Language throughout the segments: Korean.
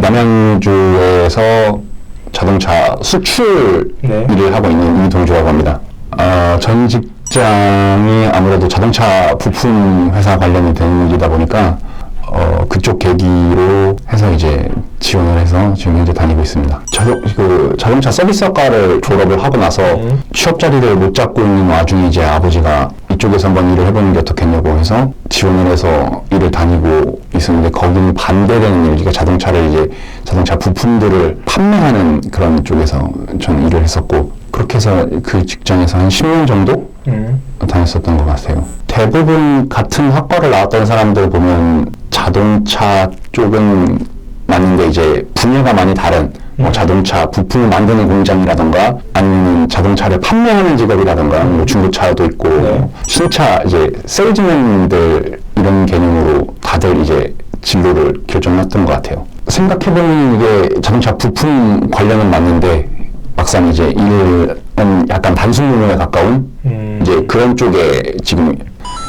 남양주에서 자동차 수출 일을 하고 있는 이동주라고 합니다. 전 직장이 아무래도 자동차 부품 회사 관련이 되는 일이다 보니까 그쪽 계기로 해서 이제 지원을 해서 지금 현재 다니고 있습니다. 자동차 서비스학과를 졸업을 하고 나서 취업 자리를 못 잡고 있는 와중에 이제 아버지가 이쪽에서 한번 일을 해보는 게 어떻겠냐고 해서 지원을 해서 일을 다니고 있었는데, 거기는 반대되는 일, 그러니까 자동차 부품들을 판매하는 그런 쪽에서 저는 일을 했었고, 그렇게 해서 그 직장에서 한 10년 정도 다녔었던 것 같아요. 대부분 같은 학과를 나왔던 사람들 보면 자동차 쪽은 맞는데 이제 분야가 많이 다른 자동차 부품을 만드는 공장이라던가 아니면 자동차를 판매하는 직업이라던가 뭐 중고차도 있고 신차 이제 세일즈맨들 이런 개념으로 다들 이제 진로를 결정했던 것 같아요. 생각해보면 이게 자동차 부품 관련은 맞는데 막상 이제 일은 약간 단순 분야에 가까운 이제 그런 쪽에 지금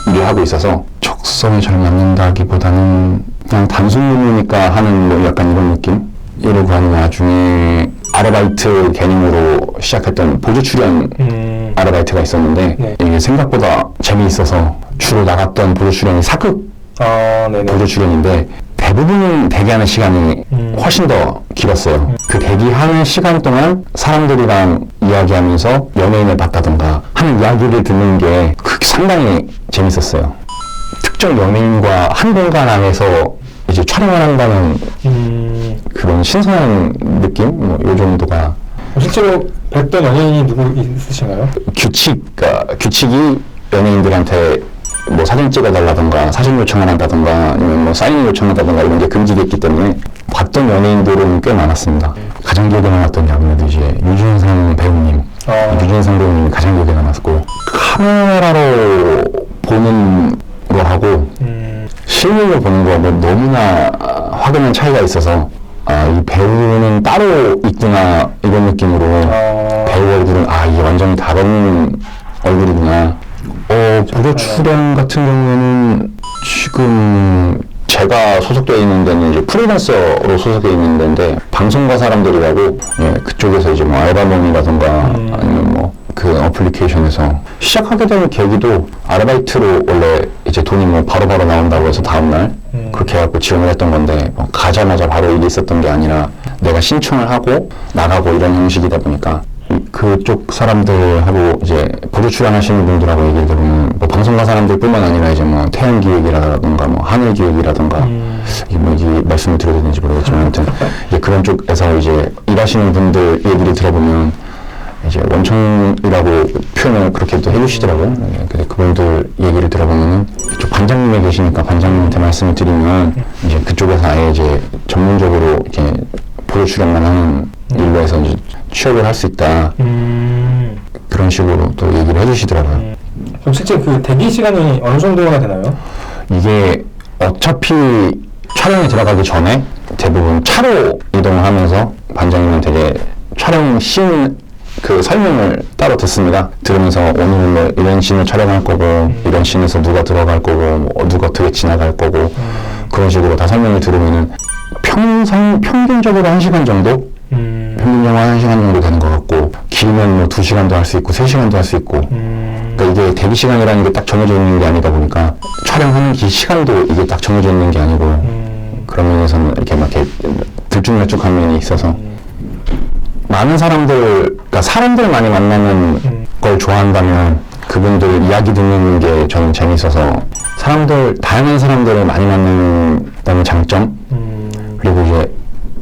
일을 하고 있어서 적성에 잘 맞는다기보다는 그냥 단순 분야니까 하는 뭐 약간 이런 느낌? 이러고 하는 와중에 아르바이트 개념으로 시작했던 보조 출연 아르바이트가 있었는데 이게 생각보다 재미있어서 주로 나갔던 보조 출연이 사극 보조 출연인데 대부분은 대기하는 시간이 훨씬 더 길었어요. 그 대기하는 시간 동안 사람들이랑 이야기하면서 연예인을 봤다던가 하는 이야기를 듣는 게 상당히 재밌었어요. 특정 연예인과 한 공간 안에서 이제 촬영을 한다는 그런 신선한 느낌? 뭐 요 정도가. 실제로 뵀던 연예인이 누구 있으신가요? 규칙이 연예인들한테 뭐 사진 찍어달라던가 사진 요청을 한다던가 아니면 뭐 사인 요청한다던가 이런 게 금지됐기 때문에 봤던 연예인들은 꽤 많았습니다. 가장 기억에 남았던 아무래도 이제 유준상 배우님, 유준상 배우님이 가장 기억에 남았고, 카메라로 보는 거하고 실물로 보는 거하고 너무나 확연한 차이가 있어서 이 배우는 따로 있구나 이런 느낌으로 배우 얼굴은 이게 완전히 다른 얼굴이구나. 보조 출연 같은 경우에는 지금 제가 소속되어 있는 데는 이제 프리랜서로 소속되어 있는 데인데 방송가 사람들이라고 그쪽에서 이제 뭐 알바몬이라던가 아니면 뭐 그 어플리케이션에서 시작하게 된 계기도 아르바이트로 원래 이제 돈이 뭐 바로바로 나온다고 해서 다음날 그렇게 해갖고 지원을 했던 건데 뭐 가자마자 바로 일이 있었던 게 아니라 내가 신청을 하고 나가고 이런 형식이다 보니까 그쪽 사람들하고 이제 보조 출연하시는 분들하고 얘기를 들으면 뭐 방송가 사람들뿐만 아니라 이제 뭐 태양기획이라던가 뭐 하늘기획이라던가 이게 말씀을 드려야 되는지 모르겠지만 아무튼 이제 그런 쪽에서 이제 일하시는 분들 얘기를 들어보면 이제 원청이라고 표현을 그렇게 또 해주시더라고요. 근데 그분들 얘기를 들어보면 이쪽 반장님에 계시니까 반장님한테 말씀을 드리면 이제 그쪽에서 아예 이제 전문적으로 이렇게 보조 출연만 하는 일로 해서 이제 취업을 할 수 있다. 그런 식으로 또 얘기를 해주시더라고요. 그럼 실제 그 대기 시간이 어느 정도나 되나요? 이게 어차피 촬영에 들어가기 전에 대부분 차로 이동을 하면서 반장님한테 촬영 씬 그 설명을 따로 듣습니다. 들으면서 오늘은 뭐 이런 씬을 촬영할 거고 이런 씬에서 누가 들어갈 거고 뭐 누가 어떻게 지나갈 거고 그런 식으로 다 설명을 들으면은 평균적으로 1시간 정도? 평균 영화 1시간 정도 되는 것 같고, 길면 뭐 2시간도 할 수 있고 3시간도 할 수 있고. 그러니까 이게 대기 시간이라는 게 딱 정해져 있는 게 아니다 보니까 촬영하는 시간도 이게 딱 정해져 있는 게 아니고 그런 면에서는 이렇게 막 이렇게 들쭉날쭉한 면이 있어서 많은 그러니까 사람들 많이 만나는 걸 좋아한다면 그분들 이야기 듣는 게 저는 재밌어서 다양한 사람들을 많이 만난다는 장점, 그리고 이제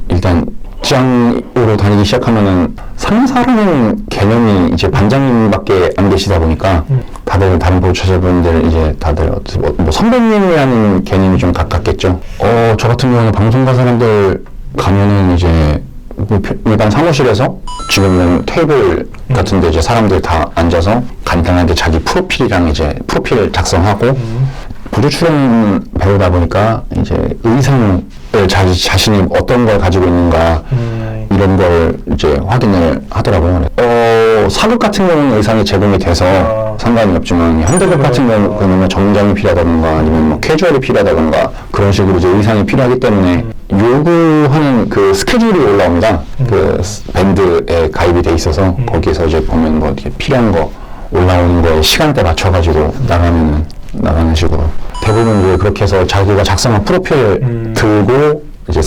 일단 직장으로 다니기 시작하면은 상사라는 개념이 이제 반장님밖에 안 계시다 보니까 다들 다른 보조자분들 이제 다들 뭐 선배님이라는 개념이 좀 가깝겠죠. 저 같은 경우는 방송가 사람들 가면은 이제 일반 사무실에서 지금은 테이블 같은데 이제 사람들 다 앉아서 간단하게 자기 프로필이랑 이제 프로필을 작성하고 보조 출연 배우다 보니까 이제 의상을 자신이 어떤 걸 가지고 있는가 이런 걸 이제 확인을 하더라고요. 뭐 사극 같은 경우는 의상이 제공이 돼서 상관이 없지만 현대극 같은 경우는 정장이 필요하다던가 아니면 뭐 캐주얼이 필요하다던가 그런 식으로 이제 의상이 필요하기 때문에 요구하는 그 스케줄이 올라옵니다. 그 밴드에 가입이 돼 있어서 거기에서 이제 보면 뭐 이렇게 필요한 거 올라오는 거에 시간대 맞춰가지고 나가는 식으로 대부분 이제 그렇게 해서 자기가 작성한 프로필 들고 이제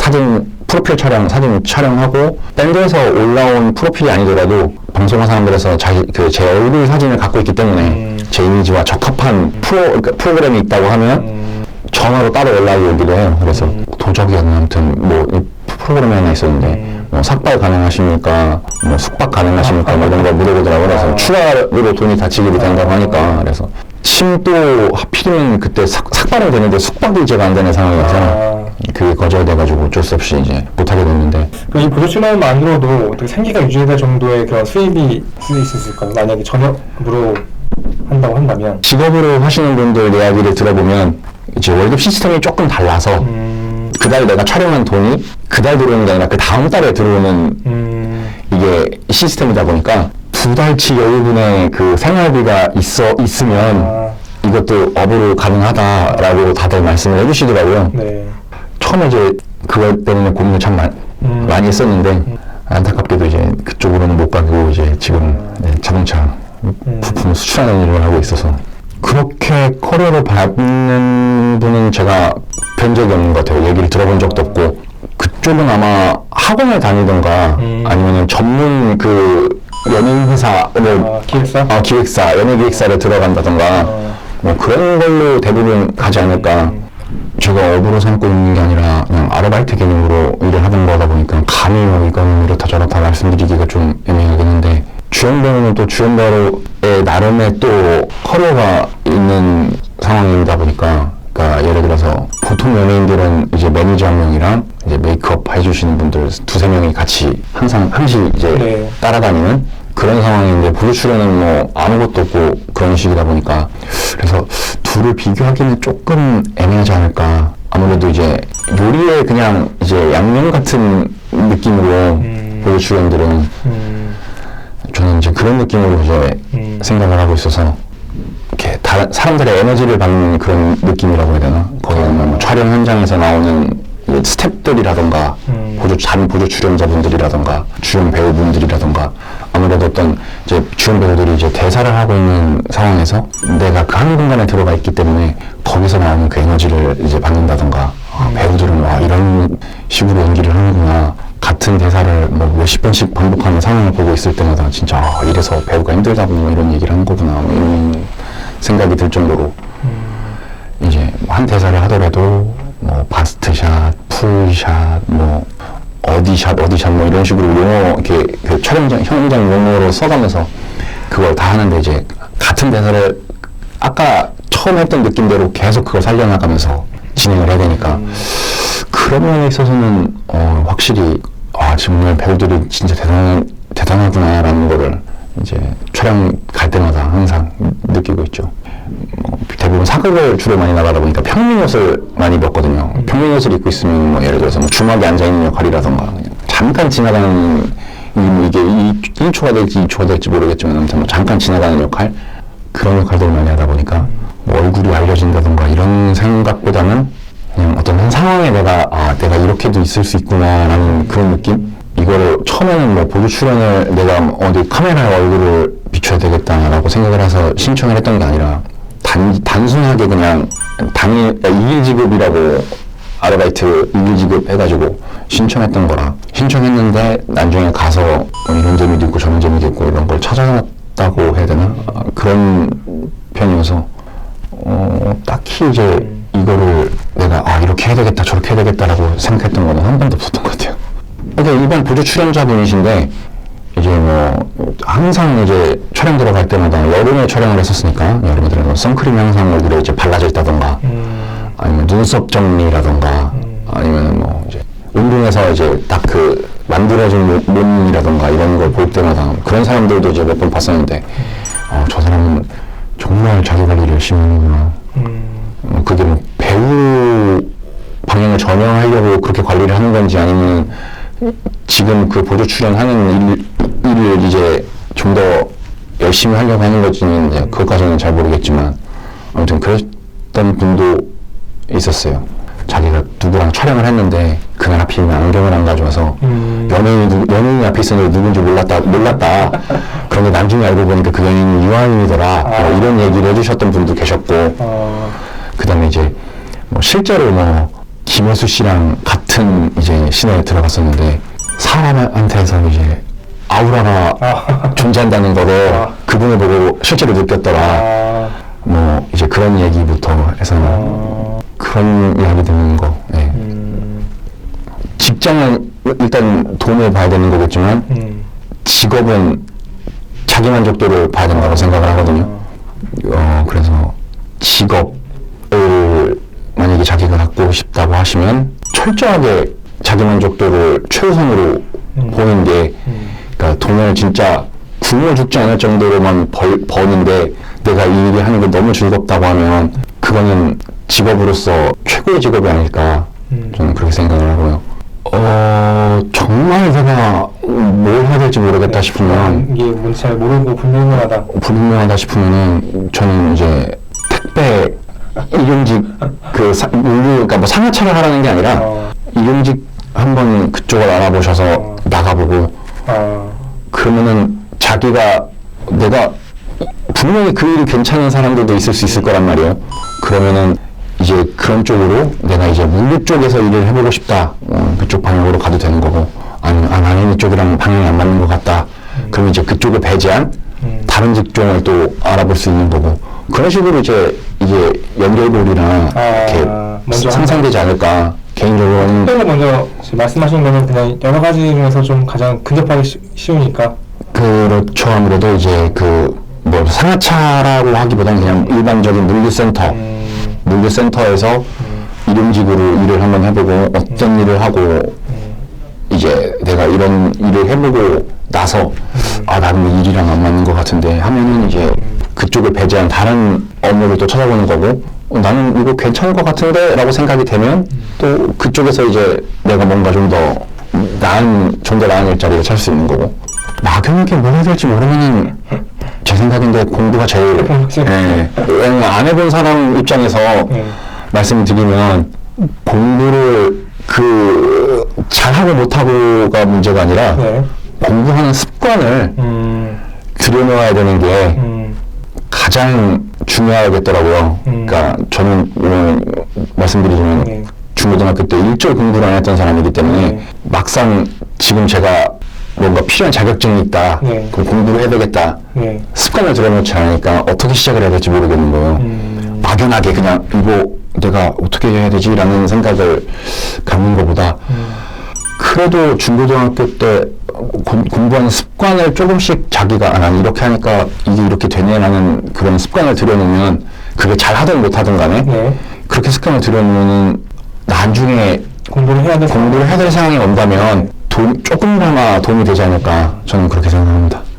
프로필 사진 촬영하고 밴드에서 올라온 프로필이 아니더라도 방송한 사람들에서 제 얼굴 사진을 갖고 있기 때문에 제 이미지와 적합한 프로그램이 있다고 하면 전화로 따로 연락이 오기도 해요. 그래서 도적이었나 아무튼 뭐 프로그램이 하나 있었는데 뭐 삭발 가능하십니까? 뭐 숙박 가능하십니까? 뭐 이런 걸 물어보더라고요. 그래서 추가로 돈이 다 지급이 된다고 하니까 그래서 침도 하필이면 그때 삭발은 되는데 숙박이 제가 안 되는 상황이어서 그게 거절돼가지고 어쩔 수 없이 이제 못하게 됐는데 이 보조 출연만으로도 어떻게 생계가 유지될 정도의 그런 수입이 있을 수 있을까요? 만약에 전업으로 한다고 한다면 직업으로 하시는 분들 이야기를 들어보면 이제 월급 시스템이 조금 달라서 그달 내가 촬영한 돈이 그달 들어오는 게 아니라 그 다음 달에 들어오는 이게 시스템이다 보니까 2달치 여유분의 그 생활비가 있으면 이것도 업으로 가능하다라고 다들 말씀을 해주시더라고요. 네. 처음에 이제 그것 때문에 고민을 참 많이 했었는데 안타깝게도 이제 그쪽으로는 못 가고 이제 지금 자동차 부품을 수출하는 일을 하고 있어서 그렇게 커리어를 밟는 분은 제가 뵌 적이 없는 것 같아요. 얘기를 들어본 적도 없고 그쪽은 아마 학원을 다니던가 아니면 전문 그 연예인 회사를 기획사 연예기획사를 들어간다던가 뭐 그런 걸로 대부분 가지 않을까. 제가 업으로 삼고 있는 게 아니라 그냥 아르바이트 개념으로 일을 하던 거다 보니까 감히 뭐 이거는 이렇다 저렇다 말씀드리기가 좀 애매하긴 한데 주연 배우는 또 주연 배우의 나름의 또 커리어가 있는 상황이다 보니까 그러니까 예를 들어서 보통 연예인들은 이제 매니저 한 명이랑 이제 메이크업 해주시는 분들 2-3명이 같이 항상 이제 따라다니는 그런 상황인데 보조 출연은 뭐 아무것도 없고 그런 식이다 보니까 그래서 둘을 비교하기는 조금 애매하지 않을까. 아무래도 이제 요리에 그냥 이제 양념 같은 느낌으로 보조 출연들은 저는 이제 그런 느낌으로 이제 생각을 하고 있어서 이렇게 다른 사람들의 에너지를 받는 그런 느낌이라고 해야 되나? 거기는 뭐 촬영 현장에서 나오는 스태프들이라던가 다른 보조 출연자분들이라던가 주연 배우분들이라던가 아무래도 어떤 이제 주연 배우들이 이제 대사를 하고 있는 상황에서 내가 그 한 공간에 들어가 있기 때문에 거기서 나오는 그 에너지를 이제 받는다던가 배우들은 와 이런 식으로 연기를 하는구나 같은 대사를 뭐 몇십 번씩 반복하는 상황을 보고 있을 때마다 진짜 이래서 배우가 힘들다고 뭐 이런 얘기를 하는 거구나 뭐 이런 생각이 들 정도로 이제 한 대사를 하더라도 뭐 바스트샷, 풀샷, 뭐 어디샷 뭐 이런 식으로 용어 이렇게 그 촬영장 현장 용어로 써가면서 그걸 다 하는데 이제 같은 대사를 아까 처음 했던 느낌대로 계속 그걸 살려나가면서 진행을 해야 되니까 그런 면에 있어서는 확실히 정말 배우들이 진짜 대단하구나라는 거를 이제 촬영 갈 때마다 항상 느끼고 있죠. 대부분 사극을 주로 많이 나가다 보니까 평민 옷을 많이 입었거든요. 평민 옷을 입고 있으면 뭐 예를 들어서 뭐 주막에 앉아있는 역할이라던가 그냥 잠깐 지나가는 이게 1초가 될지 2초가 될지 모르겠지만 아무튼 뭐 잠깐 지나가는 역할 그런 역할들을 많이 하다 보니까 뭐 얼굴이 알려진다던가 이런 생각보다는 그냥 어떤 한 상황에 내가 이렇게도 있을 수 있구나라는 그런 느낌? 이거를 처음에는 뭐 보조 출연을 내가 어디 카메라에 얼굴을 비춰야 되겠다라고 생각을 해서 신청을 했던 게 아니라 단순하게 그냥 당일 2일 지급이라고 아르바이트 2일 지급 해가지고 신청했던 거라 신청했는데 나중에 가서 이런 재미도 있고 저런 재미도 있고 이런 걸 찾아놨다고 해야 되나? 그런 편이어서 딱히 이제 이거를 내가 이렇게 해야 되겠다 저렇게 해야 되겠다라고 생각했던 거는 한 번도 없었던 것 같아요. 그러니까 일반 보조 출연자분이신데 이제 뭐 항상 이제 촬영 들어갈 때마다 여름에 촬영을 했었으니까 여름에 들어가면 선크림이 항상 얼굴에 이제 발라져 있다던가 아니면 눈썹 정리라던가 아니면 뭐 이제 운동해서 이제 딱 그 만들어진 몸이라던가 이런 걸 볼 때마다 그런 사람들도 이제 몇 번 봤었는데 저 사람은 정말 자기 관리를 열심히 하는구나. 그게 뭐 배우 방향을 전향하려고 그렇게 관리를 하는 건지 아니면 지금 그 보조 출연하는 일을 이제 좀 더 열심히 하려고 하는 건지는 이제 그것까지는 잘 모르겠지만 아무튼 그랬던 분도 있었어요. 자기가 누구랑 촬영을 했는데 그날 하필이면 안경을 안 가져와서 연예인이 앞에 있었는데 누군지 몰랐다. 그런데 나중에 알고 보니까 그 연예인이 유아인이더라. 뭐 이런 얘기를 해주셨던 분도 계셨고 그 다음에 이제 뭐 실제로 뭐 김혜수 씨랑 같은 이제 시내에 들어갔었는데 사람한테서 이제 아우라가 존재한다는 거를 그분을 보고 실제로 느꼈더라. 뭐 이제 그런 얘기부터 해서 그런 이야기 듣는 거. 네. 직장은 일단 돈을 봐야 되는 거겠지만 직업은 자기 만족도를 봐야 된다고 생각을 하거든요. 그래서 직업을 만약에 자기가 갖고 싶다고 하시면 철저하게 자기 만족도를 최우선으로 보는 게, 그러니까 돈을 진짜 굶어 죽지 않을 정도로만 버는데 내가 이 일을 하는 게 너무 즐겁다고 하면 그거는 직업으로서 최고의 직업이 아닐까 저는 그렇게 생각을 하고요. 정말 내가 뭘 해야 될지 모르겠다 싶으면 이게 뭔지 잘 모르고 불분명하다 싶으면은 저는 이제 택배 일용직 그러니까 뭐 상하차를 하라는 게 아니라 일용직 한번 그쪽을 알아보셔서 나가보고 그러면은 자기가 내가 분명히 그 일이 괜찮은 사람들도 있을 수 있을 거란 말이에요. 그러면은 이제 그런 쪽으로 내가 이제 물류 쪽에서 일을 해보고 싶다. 그쪽 방향으로 가도 되는 거고, 아니면 이쪽이랑 방향이 안 맞는 것 같다. 그러면 이제 그쪽을 배제한 다른 직종을 또 알아볼 수 있는 거고, 그런 식으로 이제 이게 연결고리랑 이렇게 상상되지 않을까. 개인적으로는. 특별히 먼저 말씀하신 거는 그냥 여러 가지 중에서 좀 가장 근접하기 쉬우니까. 그렇죠. 아무래도 이제 뭐 상하차라고 하기보다는 그냥 일반적인 물류센터에서 일용직으로 일을 한번 해보고 어떤 일을 하고 이제 내가 이런 일을 해보고 나서 나는 이 일이랑 안 맞는 것 같은데 하면은 이제 그쪽을 배제한 다른 업무를 또 찾아보는 거고 나는 이거 괜찮은 것 같은데 라고 생각이 되면 또 그쪽에서 이제 내가 뭔가 좀 더 나은 일자리를 찾을 수 있는 거고 막연하게 뭘 해야 될지 모르면은 제 생각인데 공부가 제일 왜냐면 안 해본 사람 입장에서 말씀을 드리면 공부를 잘하고 못하고가 문제가 아니라 공부하는 습관을 들여놓아야 되는 게 가장 중요하겠더라고요. 그러니까 저는 말씀드리자면 중고등학교 때 일절 공부를 안 했던 사람이기 때문에 막상 지금 제가 뭔가 필요한 자격증이 있다. 그럼 공부를 해야 되겠다. 습관을 들여놓지 않으니까 어떻게 시작을 해야 될지 모르겠는 거예요. 막연하게 그냥 이거 내가 어떻게 해야 되지? 라는 생각을 갖는 것보다 그래도 중고등학교 때 공부하는 습관을 조금씩 자기가 난 이렇게 하니까 이게 이렇게 되네 라는 그런 습관을 들여놓으면 그게 잘 하든 못하든 간에 그렇게 습관을 들여놓으면 나중에 공부를 해야 될 상황이 온다면 조금이나마 도움이 되지 않을까 저는 그렇게 생각합니다.